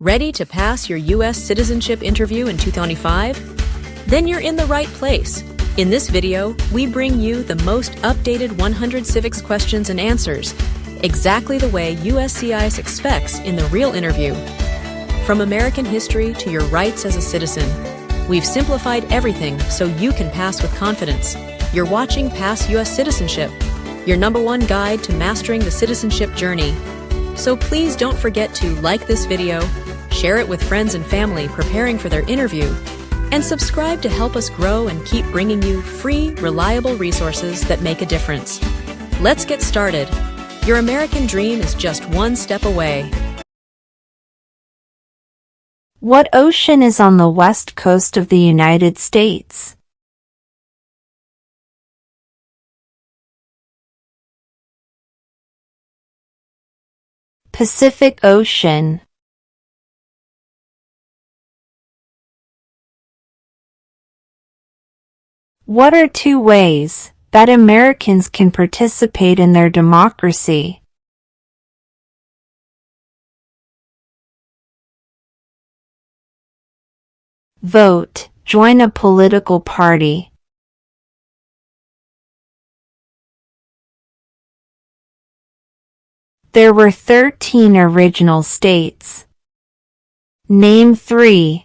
Ready to pass your U.S. citizenship interview in 2025? Then you're in the right place. In this video, we bring you the most updated 100 civics questions and answers, exactly the way USCIS expects in the real interview. From American history to your rights as a citizen, we've simplified everything so you can pass with confidence. You're watching Pass U.S. Citizenship, your #1 guide to mastering the citizenship journey. So please don't forget to like this video, share it with friends and family preparing for their interview, and subscribe to help us grow and keep bringing you free, reliable resources that make a difference. Let's get started. Your American dream is just one step away. What ocean is on the west coast of the United States? Pacific Ocean. What are 2 ways that Americans can participate in their democracy? Vote, join a political party. There were 13 original states. Name 3.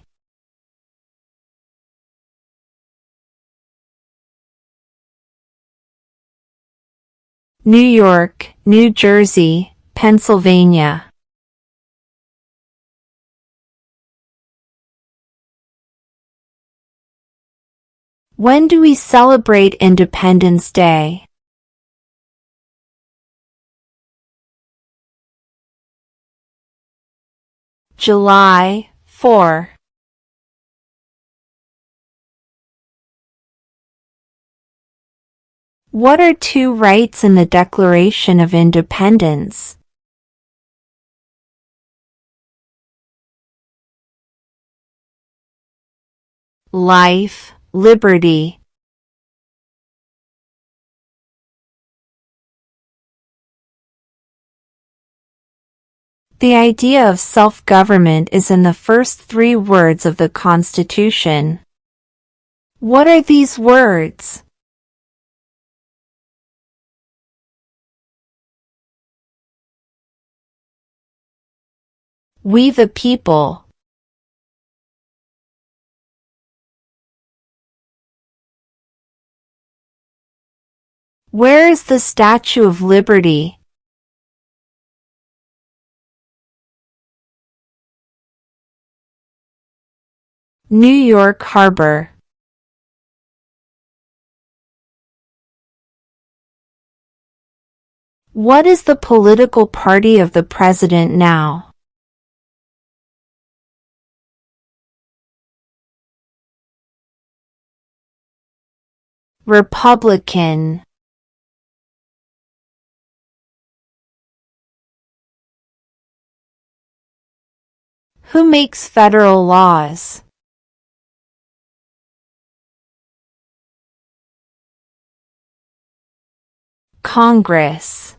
New York, New Jersey, Pennsylvania. When do we celebrate Independence Day? July 4. What are 2 rights in the Declaration of Independence? Life, liberty. The idea of self-government is in the first 3 words of the Constitution. What are these words? We the people. Where is the Statue of Liberty? New York Harbor. What is the political party of the president now? Republican. Who makes federal laws? Congress.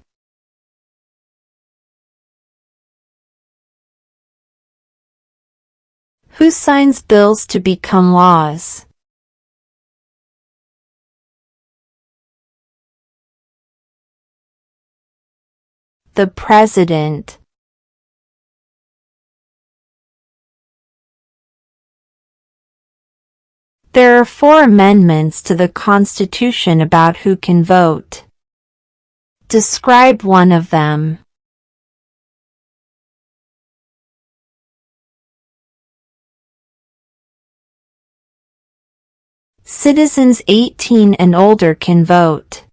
Who signs bills to become laws? The President. There are 4 amendments to the Constitution about who can vote. Describe one of them. Citizens 18 and older can vote.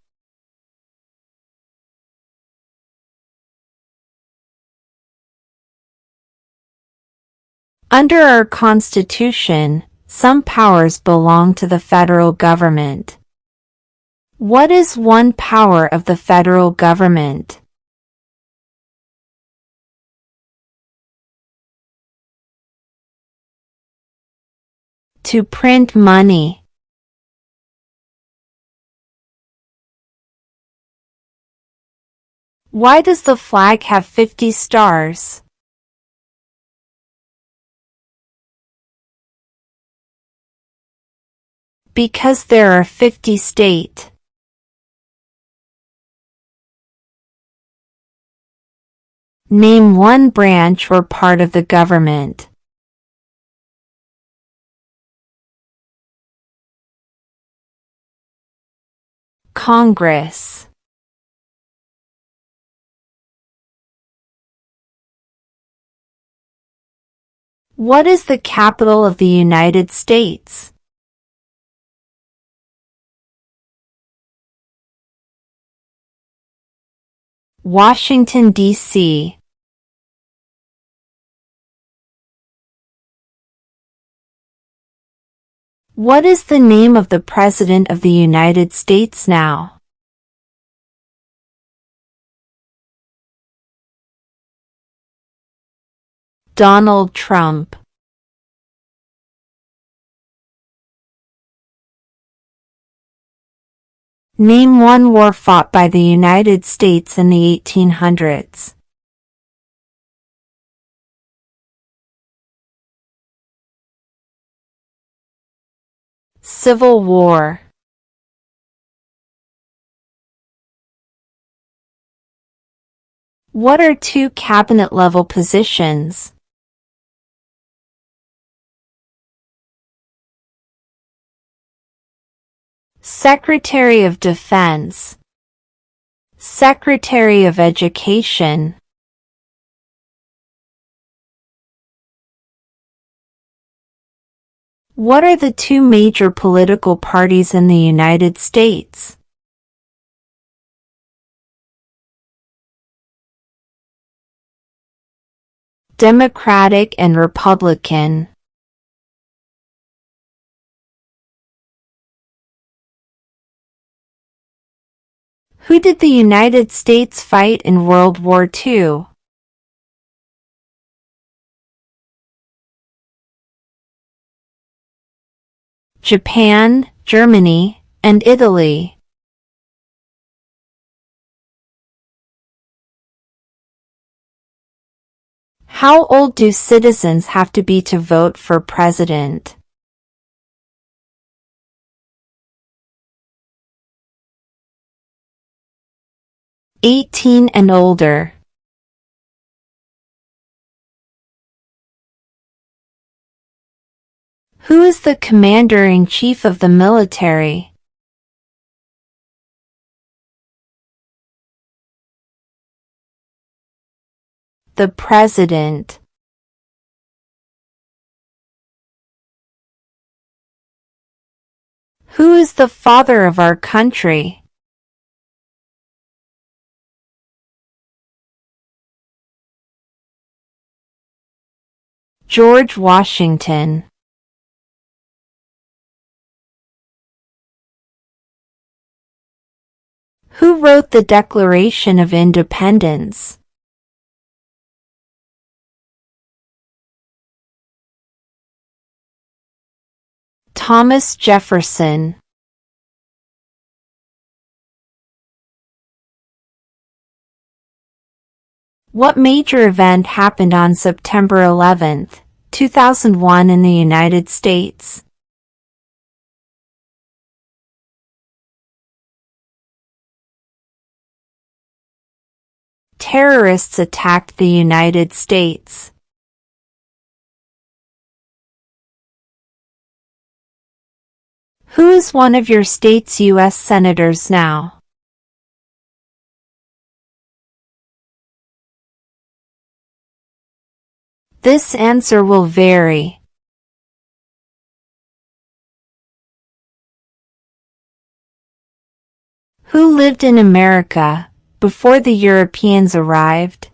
Under our Constitution, some powers belong to the federal government. What is one power of the federal government? To print money. Why does the flag have 50 stars? Because there are 50 states. Name one branch or part of the government. Congress. What is the capital of the United States? Washington, D.C. What is the name of the President of the United States now? Donald Trump. Name one war fought by the United States in the 1800s. Civil War. What are two cabinet-level positions? Secretary of Defense. Secretary of Education. What are the two major political parties in the United States? Democratic and Republican. Who did the United States fight in World War II? Japan, Germany, and Italy. How old do citizens have to be to vote for president? '18 and older. Who is the commander-in-chief of the military? The president. Who is the father of our country? George Washington. Who wrote the Declaration of Independence? Thomas Jefferson. What major event happened on September 11, 2001 in the United States? Terrorists attacked the United States. Who is one of your state's U.S. senators now? This answer will vary. Who lived in America before the Europeans arrived?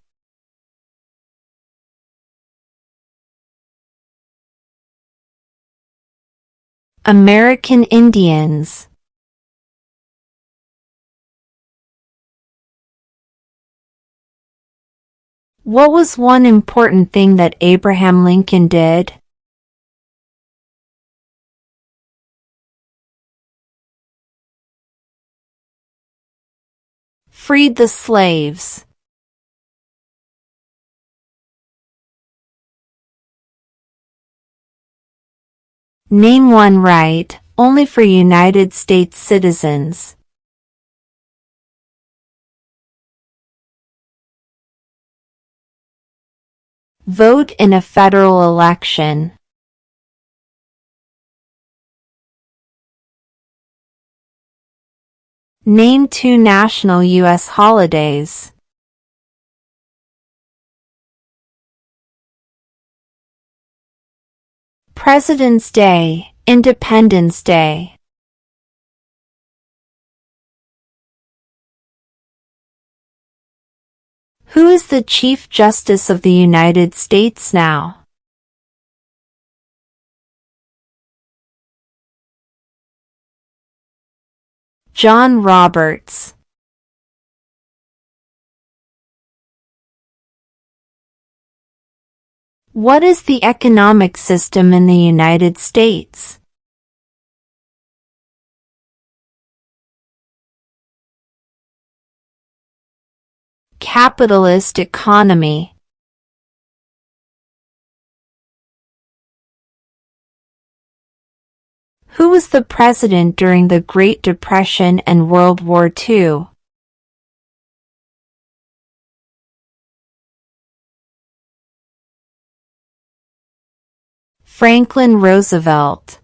American Indians. What was one important thing that Abraham Lincoln did? Freed the slaves. Name one right only for United States citizens. Vote in a federal election. Name 2 national U.S. holidays. President's Day, Independence Day. Who is the Chief Justice of the United States now? John Roberts. What is the economic system in the United States? Capitalist economy. Who was the president during the Great Depression and World War II? Franklin Roosevelt.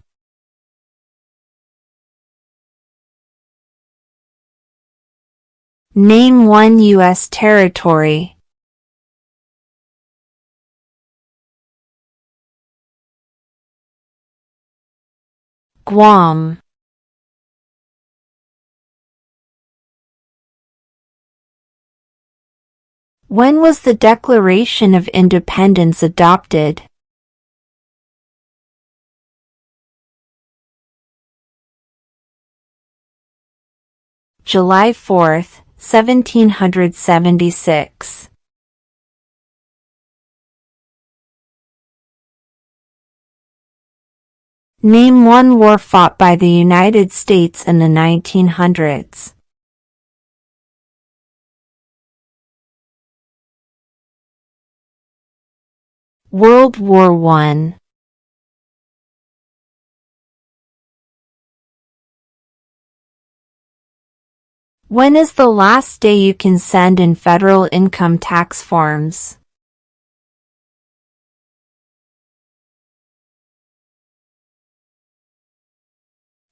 Name 1 U.S. territory. Guam. When was the Declaration of Independence adopted? July 4, 1776. Name 1 war fought by the United States in the 1900s. World War I. When is the last day you can send in federal income tax forms?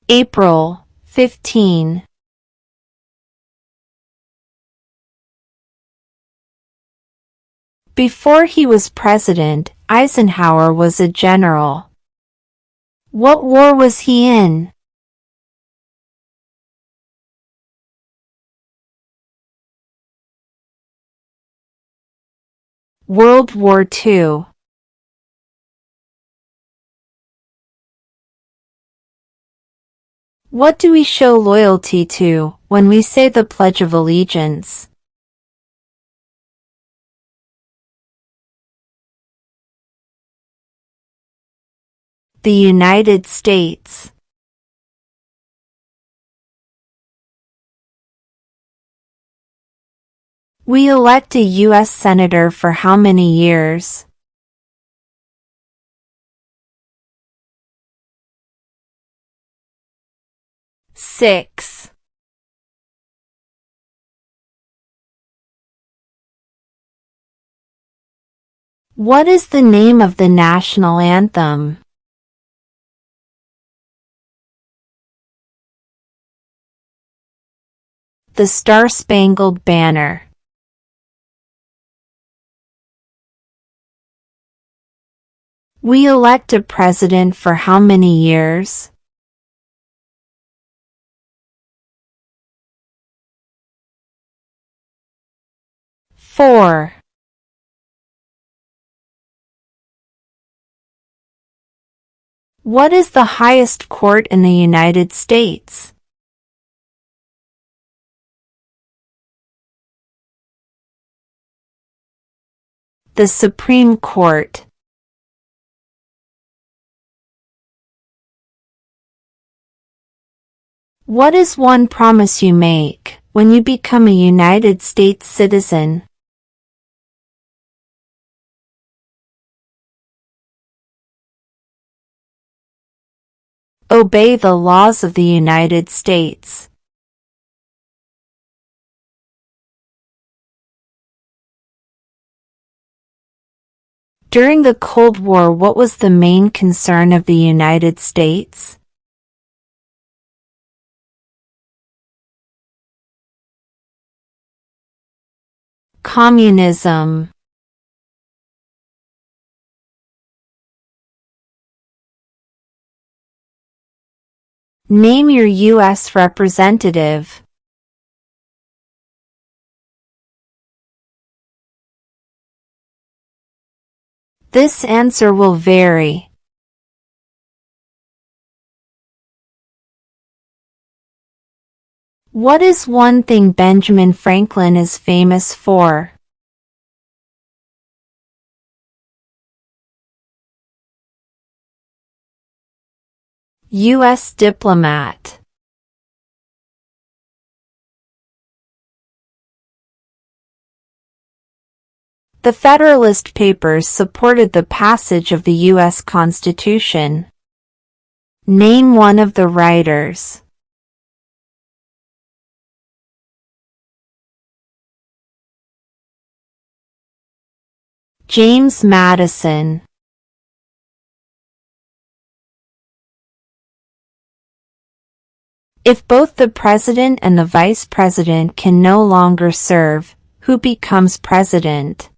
April 15. Before he was president, Eisenhower was a general. What war was he in? World War II. What do we show loyalty to when we say the Pledge of Allegiance? The United States. We elect a U.S. Senator for how many years? 6. What is the name of the national anthem? The Star-Spangled Banner. We elect a president for how many years? 4. What is the highest court in the United States? The Supreme Court. What is one promise you make when you become a United States citizen? Obey the laws of the United States. During the Cold War, what was the main concern of the United States? Communism. Name your U.S. representative. This answer will vary. What is one thing Benjamin Franklin is famous for? U.S. diplomat. The Federalist Papers supported the passage of the U.S. Constitution. Name one of the writers. James Madison. If both the president and the vice president can no longer serve, who becomes president?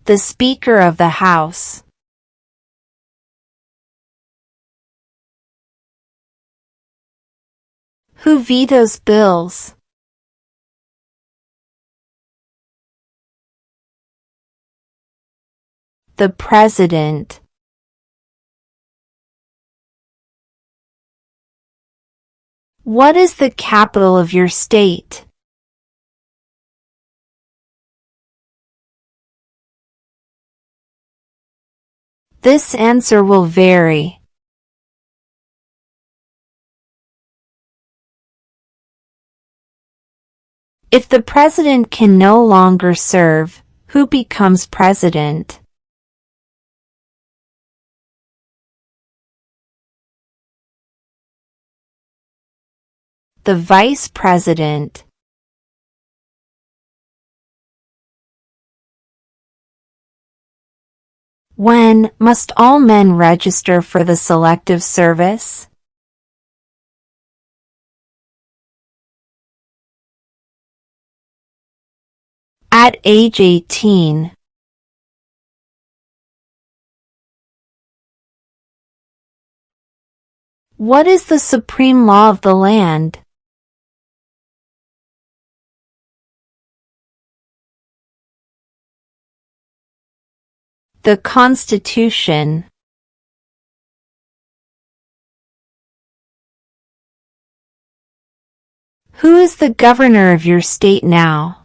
The Speaker of the House. Who vetoes bills? The President. What is the capital of your state? This answer will vary. If the president can no longer serve, who becomes president? The vice president. When must all men register for the Selective Service? At age 18. What is the supreme law of the land? The Constitution. Who is the governor of your state now?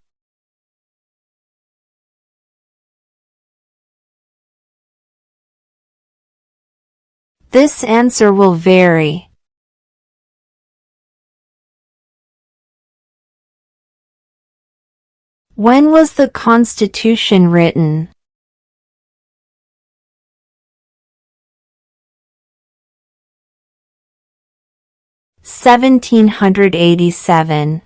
This answer will vary. When was the Constitution written? (1787).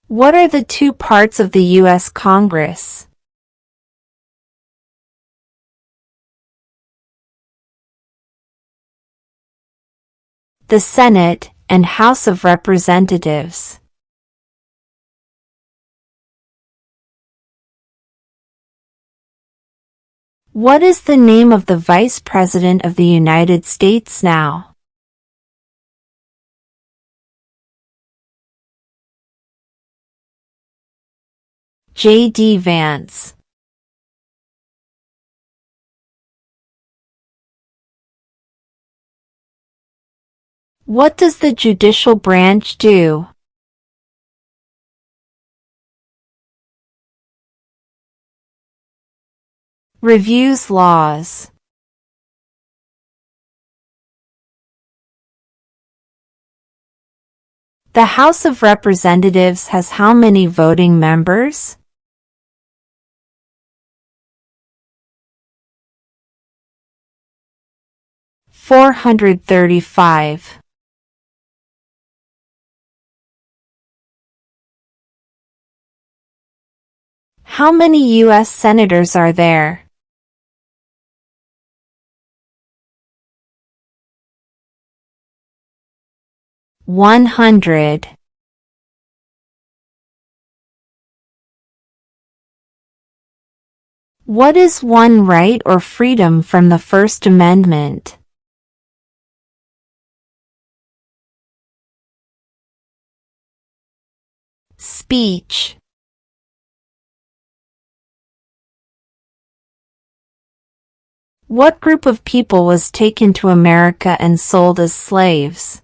What are the two parts of the U.S. Congress? The Senate and House of Representatives. What is the name of the Vice President of the United States now? J.D. Vance. What does the judicial branch do? Reviews laws. The House of Representatives has how many voting members? $435. How many U.S. senators are there? 100. What is one right or freedom from the First Amendment? Speech. What group of people was taken to America and sold as slaves?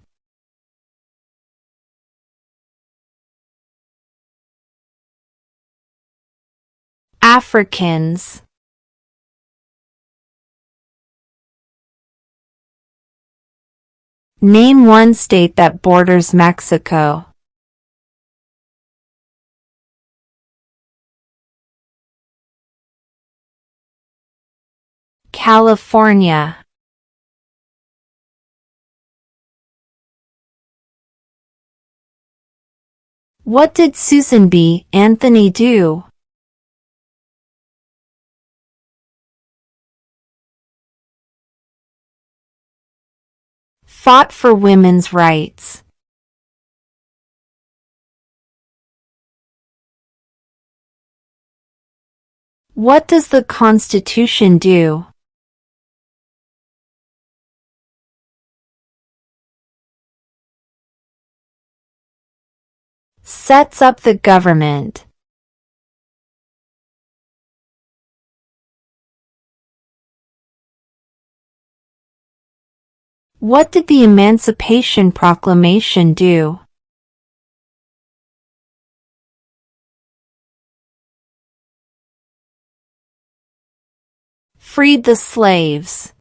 Africans. Name one state that borders Mexico. California. What did Susan B. Anthony do? Fought for women's rights. What does the Constitution do? Sets up the government. What did the Emancipation Proclamation do? Freed the slaves.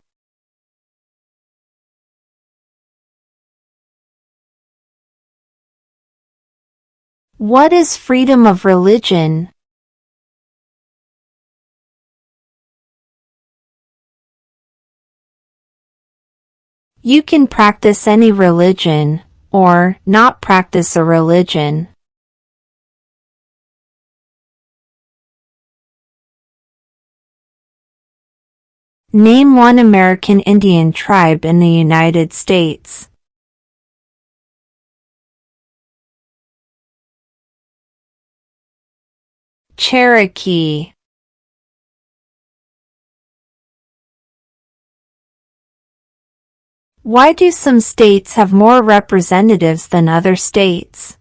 What is freedom of religion? You can practice any religion, or not practice a religion. Name one American Indian tribe in the United States. Cherokee. Why do some states have more representatives than other states?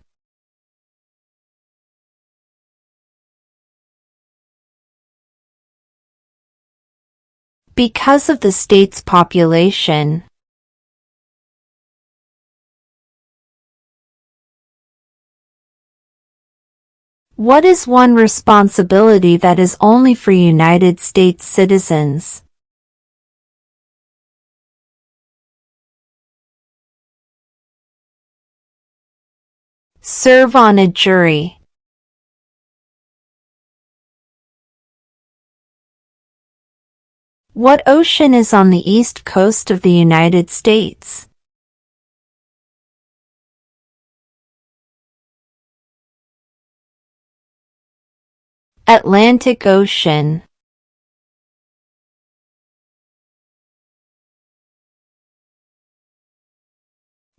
Because of the state's population. What is one responsibility that is only for United States citizens? Serve on a jury. What ocean is on the east coast of the United States? Atlantic Ocean.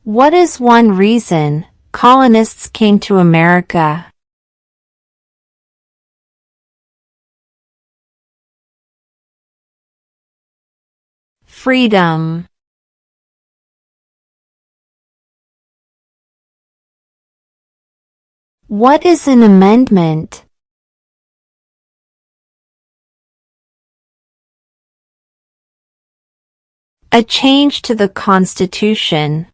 What is one reason colonists came to America? Freedom. What is an amendment? A change to the Constitution.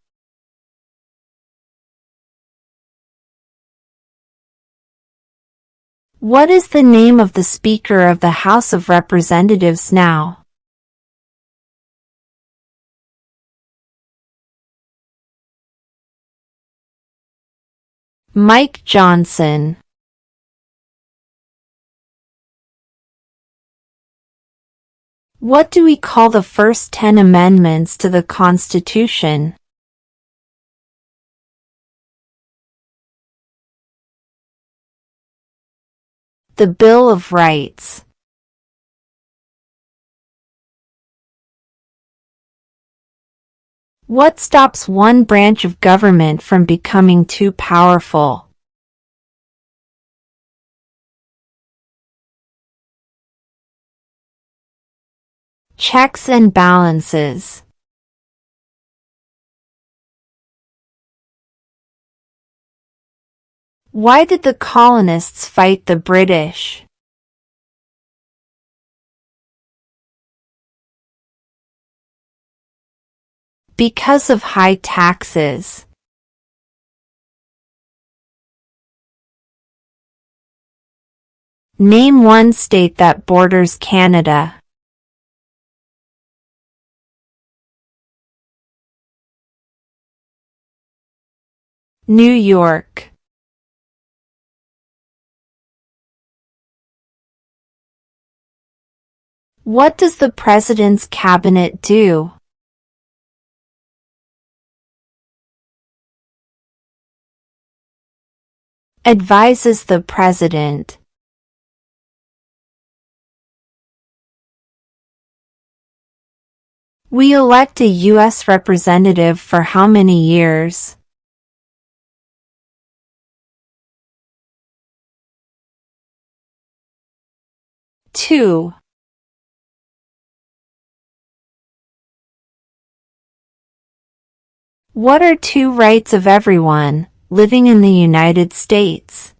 What is the name of the Speaker of the House of Representatives now? Mike Johnson. What do we call the first 10 amendments to the Constitution? The Bill of Rights. What stops one branch of government from becoming too powerful? Checks and balances. Why did the colonists fight the British? Because of high taxes. Name one state that borders Canada. New York. What does the President's Cabinet do? Advises the President. We elect a U.S. representative for how many years? 2. What are two rights of everyone living in the United States?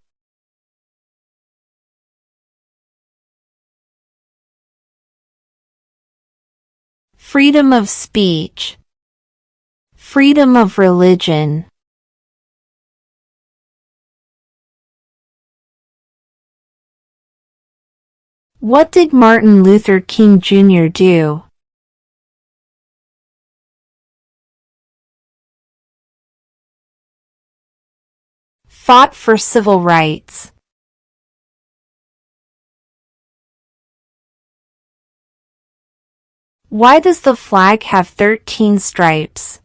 Freedom of speech. Freedom of religion. What did Martin Luther King Jr. do? Fought for civil rights. Why does the flag have 13 stripes?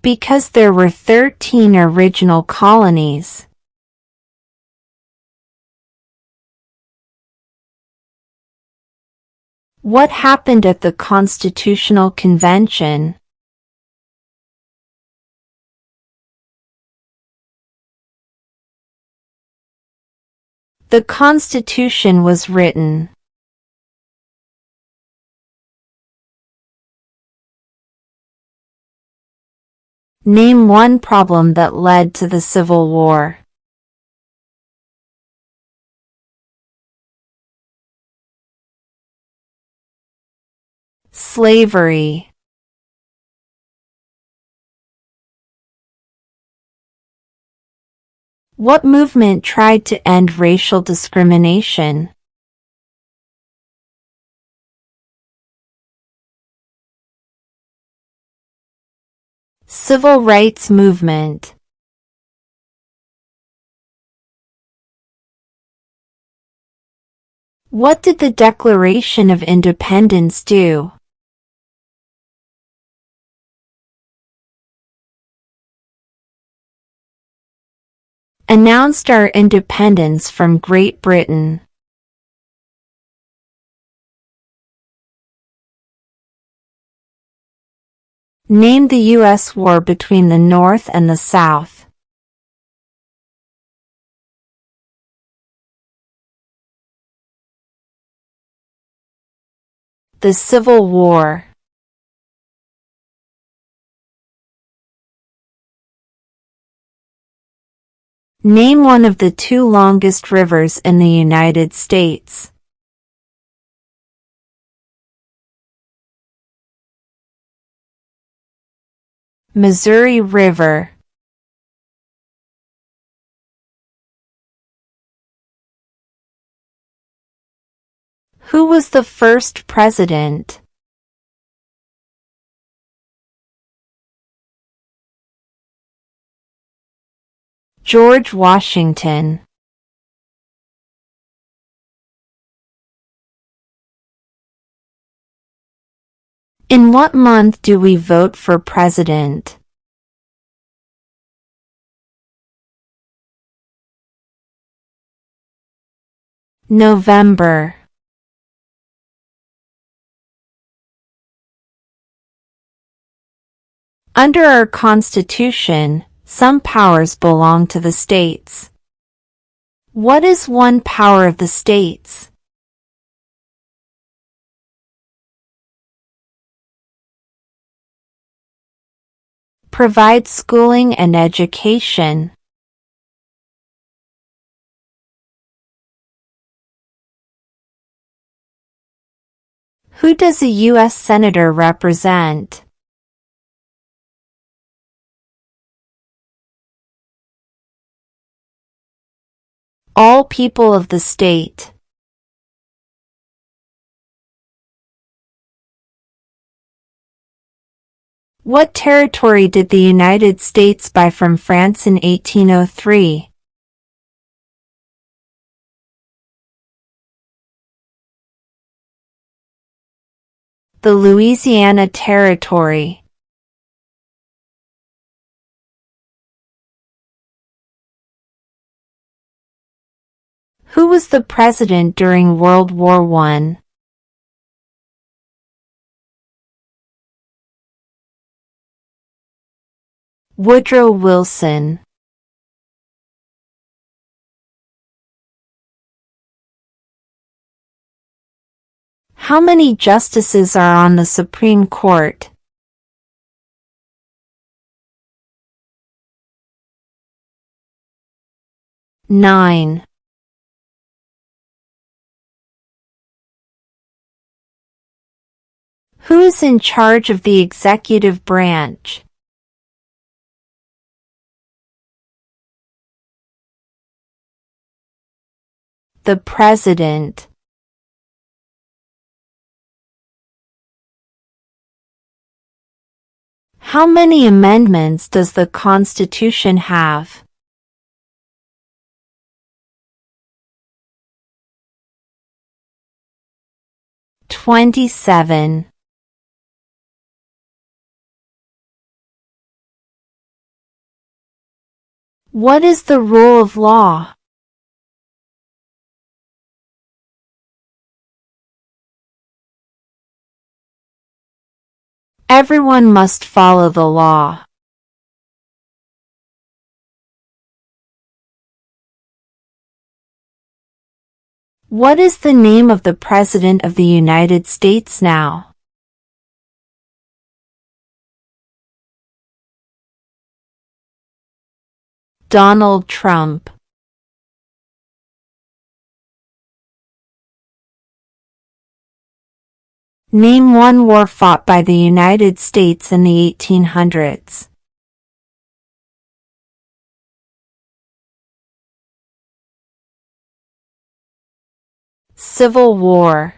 Because there were 13 original colonies. What happened at the Constitutional Convention? The Constitution was written. Name one problem that led to the Civil War. Slavery. What movement tried to end racial discrimination? Civil rights movement. What did the Declaration of Independence do? Announced our independence from Great Britain. Name the U.S. war between the North and the South. The Civil War. Name one of the two longest rivers in the United States. Missouri River. Who was the first president? George Washington. In what month do we vote for president? November. Under our Constitution, some powers belong to the states. What is one power of the states? Provide schooling and education. Who does a U.S. Senator represent? All people of the state. What territory did the United States buy from France in 1803? The Louisiana Territory. Who was the president during World War I? Woodrow Wilson. How many justices are on the Supreme Court? 9. Who is in charge of the executive branch? The President. How many amendments does the Constitution have? 27. What is the rule of law? Everyone must follow the law. What is the name of the President of the United States now? Donald Trump. Name one war fought by the United States in the 1800s. Civil War.